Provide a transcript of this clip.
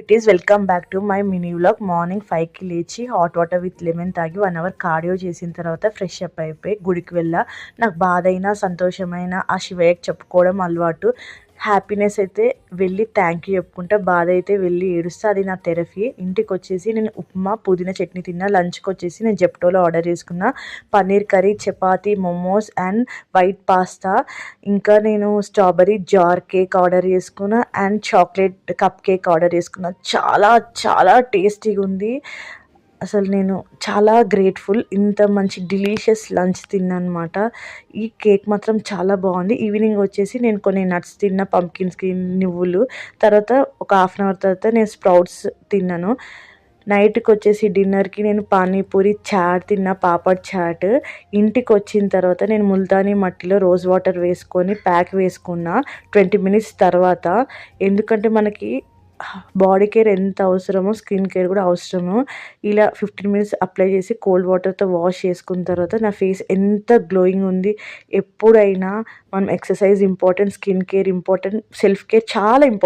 It is welcome back to my mini vlog. Morning 5కి లేచి hot water with lemon తాగి 1 hour cardio చేసిన తర్వాత ఫ్రెష్ అప్ అయిపోయి గుడికి వెళ్ళా. నాకు బాధ అయినా సంతోషమైన ఆ శివయ్యకి చెప్పుకోవడం అలవాటు. హ్యాపీనెస్ అయితే వెళ్ళి థ్యాంక్ యూ చెప్పుకుంటా, బాధ అయితే వెళ్ళి ఏడుస్తా. అది నా థెరపీ. ఇంటికి వచ్చేసి నేను ఉప్మా పుదీనా చట్నీ తిన్నా. లంచ్కి వచ్చేసి నేను జెప్టోలో ఆర్డర్ చేసుకున్న paneer curry, chapati, momos and white pasta. ఇంకా నేను స్ట్రాబెర్రీ జార్ కేక్ ఆర్డర్ చేసుకున్నా and chocolate cup cake order చేసుకున్నా. చాలా చాలా టేస్టీగా ఉంది. అసలు నేను చాలా గ్రేట్ఫుల్. ఇంత మంచి డిలీషియస్ లంచ్ తిన్నా అనమాట. ఈ కేక్ మాత్రం చాలా బాగుంది. ఈవినింగ్ వచ్చేసి నేను కొన్ని నట్స్ తిన్నా, పంకిన్ స్కిన్, నువ్వులు. తర్వాత ఒక హాఫ్ అన్ అవర్ తర్వాత నేను స్ప్రౌట్స్ తిన్నాను. నైట్కి వచ్చేసి డిన్నర్కి నేను పానీపూరి చాట్ తిన్నా, పాపడ్ చాట్. ఇంటికి వచ్చిన తర్వాత నేను ముల్తానీ మట్టిలో రోజ్ వాటర్ వేసుకొని ప్యాక్ వేసుకున్నా 20 మినిట్స్ తర్వాత. ఎందుకంటే మనకి బాడీ కేర్ ఎంత అవసరమో స్కిన్ కేర్ కూడా అవసరము. ఇలా 15 మినిట్స్ అప్లై చేసి కోల్డ్ వాటర్తో వాష్ చేసుకున్న తర్వాత నా ఫేస్ ఎంత గ్లోయింగ్ ఉంది. ఎప్పుడైనా మనం exercise important, skin care important, self care చాలా ఇంపార్టెంట్.